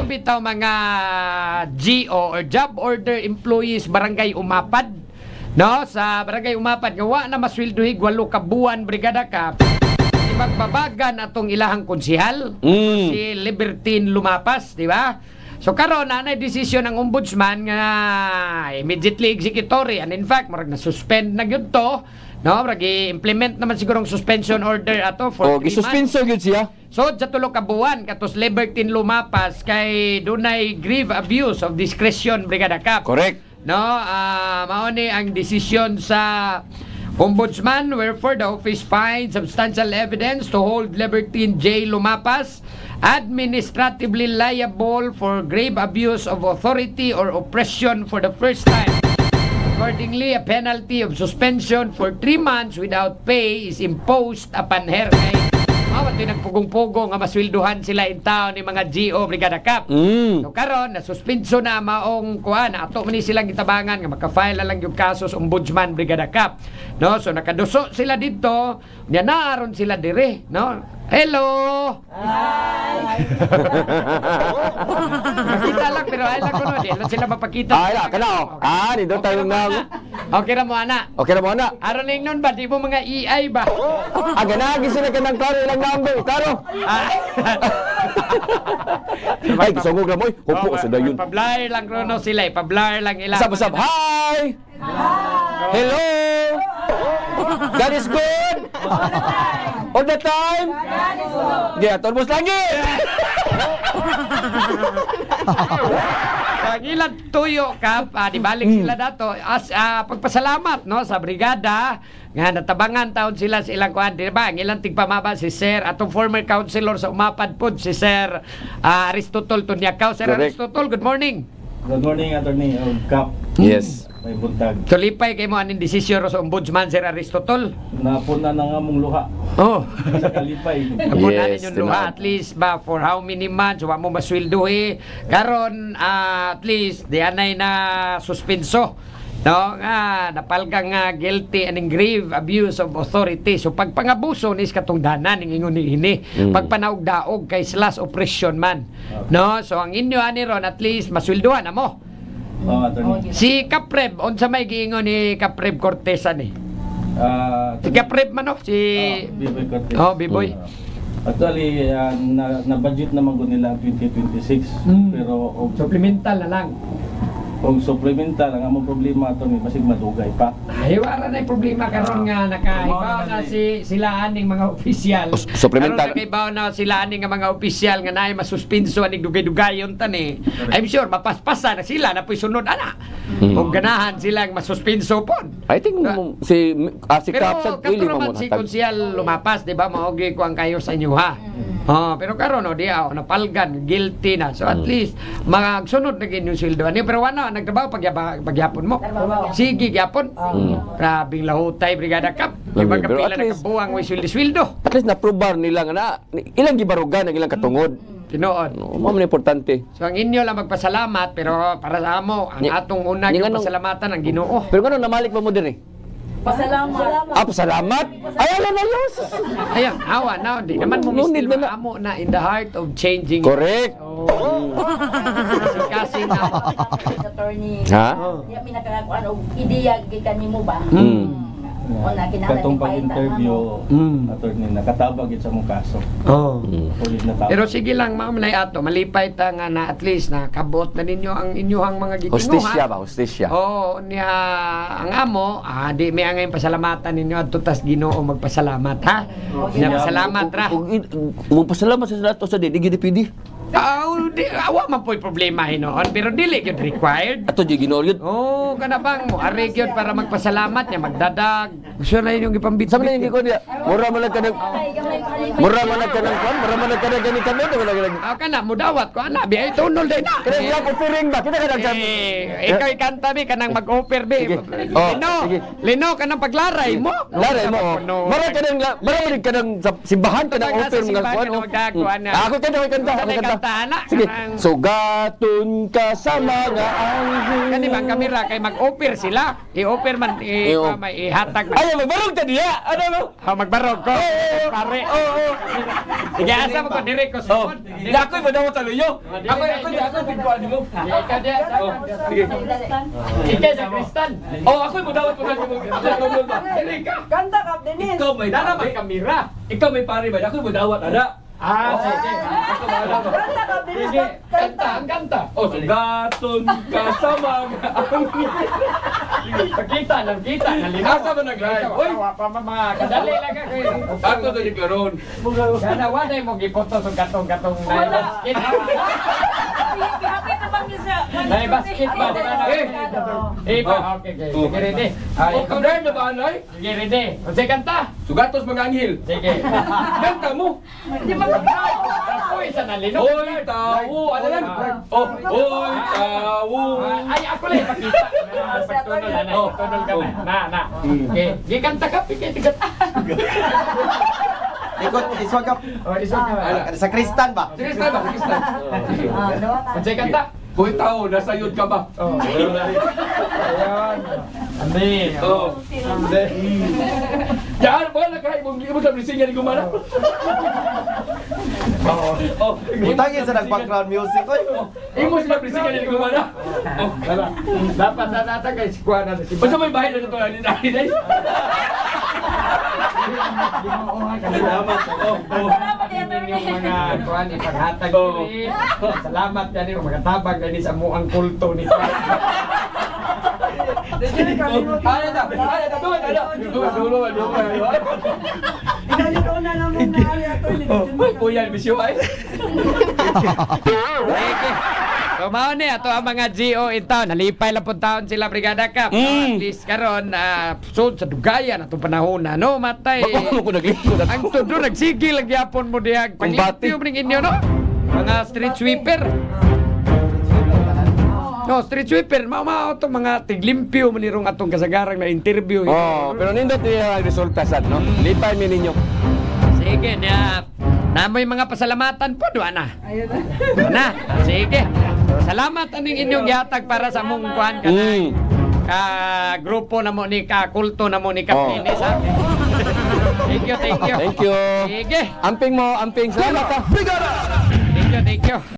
bitaw mga GO or Job Order Employees Barangay Umapad, no, sa Barangay Umapad nga wa na masweldohig 8 ka buwan brigada kap. Magbabagan atong ilahang konsihal si Libertine Lumapas, di ba? So karon na desisyon ng ombudsman nga immediately executory, and in fact marag na suspend na gyud to, no, marag i-implement naman siguro ang suspension order ato for 3 months. Gisuspenso gyud siya. So sa 3 ka buwan katos Libertine Lumapas kay dunay grave abuse of discretion brigada kap. Correct. No, mao ni ang desisyon sa Ombudsman, wherefore the office finds substantial evidence to hold Libertine J. Lumapas administratively liable for grave abuse of authority or oppression for the first time. Accordingly, a penalty of suspension for 3 months without pay is imposed upon her. Ito nagpugong-pugong nga maswilduhan sila in town ni mga GO Brigada Kap. So karon nasuspinso na maong kuan ato man ni silang gitabangan nga maka-file na lang yung kaso sa Ombudsman Brigada Kap. No, so nakaduso sila dito, nya naaron sila dire, no? Hello. Hi. Makita lang pero ay lang kuno di lang sila mapakita. Ay la kana oh. Dito tayo na. Okay ra mo ana. Okay na mo na. Aron ning nun ba di mo mga EI ba? Ganagi sila kanang klaro ilang number, klaro. Ay, gisungog na mo. Hupo sa dayon. Pa-blur lang kuno sila, pa-blur lang ilang. Sab. Hi. Hello. God is good. All the time. Yeah, almost lagi. Ang ilang tuyo kap, di balik sila dato as pagpasalamat no sa brigada nga natabangan taon sila sa ilang kuan, di ba? Ang ilang tigpamaba si Sir atong former councilor sa Umapad pod si Sir Aristotol Tunyakaw. Sir Correct. Aristotol, good morning. Good morning, Attorney Kap. Yes. May buntag. Tulipay kay mo aning desisyon sa Ombudsman Sir Aristotol. Napuna na nga mong luha. Oh. Sa kalipay. Napunan Yes, yung luha at least ba for how many months wa mo masweldohi karon at least di anay na suspenso, no, nga napalgang guilty and grave abuse of authority. So pagpangabuso nis katungdanan ning ingon ni ini pagpanaog-daog kay slash oppression man, no. So ang inyo ani ron at least masweldohan na mo. Attorney. Si Kapreb unsa may giingon ni Kapreb Cortez ani? Si Kapreb man no si Biboy Cortez. oh Biboy. Actually, na-budget naman ko nila ang 2026. Pero Supplemental na lang. kung supplemental, ang among problema ito, masig madugay pa. Ay, wala na yung problema karon nga nakaibaw na sila aning mga opisyal. Supplemental. Karon nakaibaw na sila aning nga mga opisyal nga naay masuspenso aning dugay-dugayon tani. I'm sure mapaspasan na sila na puy sunod ana. Kung ganahan silang masuspenso pon. I think si Pero Kapsat kato really naman si mamunatag. Konsyal Lumapas, di ba, maogi ko ang kayo sa inyo ha. Pero karon di napalgan, guilty na. So at least magsunod na yung sweldo. Pero wala nagtrabaho pagyapon mo. Sige gyapon. Grabing lahutay Brigada Kap. Pero Kapila at na least- kabuang may sweldo. At least na-probar nila nga na ilang gibarugan ang ilang katungod. Tinoon. Mo man importante. So ang inyo lang magpasalamat, pero para sa amo, ang atong unang Yung anong- pasalamatan ang Ginoo. Pero ngano namalik pa mo diri? Pasalamat. Pasalamat. Ay ala na yes. Ayan, awa na, di naman mo No need mistil na amo na in the heart of changing. Correct. Kasing na. Attorney. Ha? Diya pinakakuan og ideya gikan nimo ba? Wala kinahanglan Katong ipahita pag-interview, Mm. attorney, nakatabag yun sa mong kaso. Oh. Ulit na tao. Pero sige lang, ma'am, na ato, malipay ta nga na at least na kabot na ninyo ang inyong mga Hostisya gitinguhan. ba? Hostisya. Oo, niya ang amo, di may angay pasalamatan ninyo at tutas Ginoo magpasalamat, ha? Niya pasalamat ra. Mo pasalamat sa lato sa di gidipidi. Awa man po'y problema hinoon, pero dili gyud required. Ato di ginolyod. Oh, kana bang mo ari gyud para magpasalamat niya magdadag. Gusto na inyong ipambit. Sama na yung gikon niya. Mura man kanang mura man kanang kwan, mura man kanang gani kami wala gani. Kana mudawat ko ana bi ay tunol day na. Kaya iya ko offering ba? Kita kanang Ikaw ikanta bi kanang mag-offer bi. Sige. Oh, Lino, sige. Lino kanang paglaray mo. Laray mo. Mara kanang simbahan kanang offer mga kwan. Ako Ako kanang kanta. Ako kanta ana. Sige. Sugaton ka sa mga anghel. Kani bang kamera kay mag-offer sila. I-offer man may ihatag man. Ay, magbarog ta diya. Ano no? Magbarog ko. Pare. Sige, asa mo ko dire ko Oh. sud. Ako'y madawat sa luyo. Ako pintuan mo. Ikaw diya. Sige. Ikaw sa Kristan. Oh, ako'y madawat mo sa Dili ka. Kanta ka, Dennis. Ikaw may Dara man kamera. Ikaw may pare ba? Ako'y madawat ada. Sige. Ako bahala ba? Kanta ka, Dennis. Sige, kanta, ang kanta. Oh, sugaton ka sa mga anghel. Pakita lang, kita. Nalinaw. Asa ba nag-live? Uy! Mama, kadali lang ka kayo. Ako to di karon. Kana wala mo gipoto sa katong na basket. Happy na bang yun sa... Na basket ba? Okay. Sige ready. Ikaw na ba anay? Sige ready. Unsa kanta? Sugatos mga anghel. Sige. Kanta mo. Di man Apoy sa nalinaw. Oy, tawo. Ano lang? Oh, oy, tawo. Ay ako lang pakita. Pagtunol na. Tunol ka na. Na. Okay. Di kanta ka pikit tigat. Ikot, iswagap. Isog ka. Sa Kristan ba? Sige, start ba? Sige, Unsa kanta? Hoy, tawo, nasa yun ka ba? Oh. Ayan. Andi. Oh. Yan, wala ka. Ibang sa brisingan ni Gumana. Oh. Butangin sa nag-background music. Oy. Imo sila brisingan ni Gumana. Oh. Dapat na natin kay squad na si Basta may bahay na ito na nila. Salamat. Salamat, Atty. Yung mga kuan ipaghatag Oo. diri. Salamat yan yung mga tabang gani sa muang kulto ni Ano ta? Dulo. Inalito na naman na ari ato. Hoy, kuya, bisyo ay. Okay. So mao ni ato ang mga GO in town. Nalipay lang pud taon sila Brigada Cup. At least karon sud sa dugayan atong panahon na no matay. Ano ko naglingkod Ang tudo nagsigil lang gyapon mo diha. Kumbati. Paglipyo ning inyo no. Mga street sweeper. No, street sweeper, mao to mga tiglimpyo manirong atong kasagarang na interview. Oh, pero nindot niya ang resulta sad, no? Lipay mi ninyo. Sige, namoy mga pasalamatan po, doon na. Ayun Na, na. sige. Salamat aning inyong yatag para sa mong kuhan ka ka grupo na mo ni ka kulto na mo ni Kapinis. Oh. Thank you. Thank you. Sige. Amping mo, amping. Salamat ha. Thank you.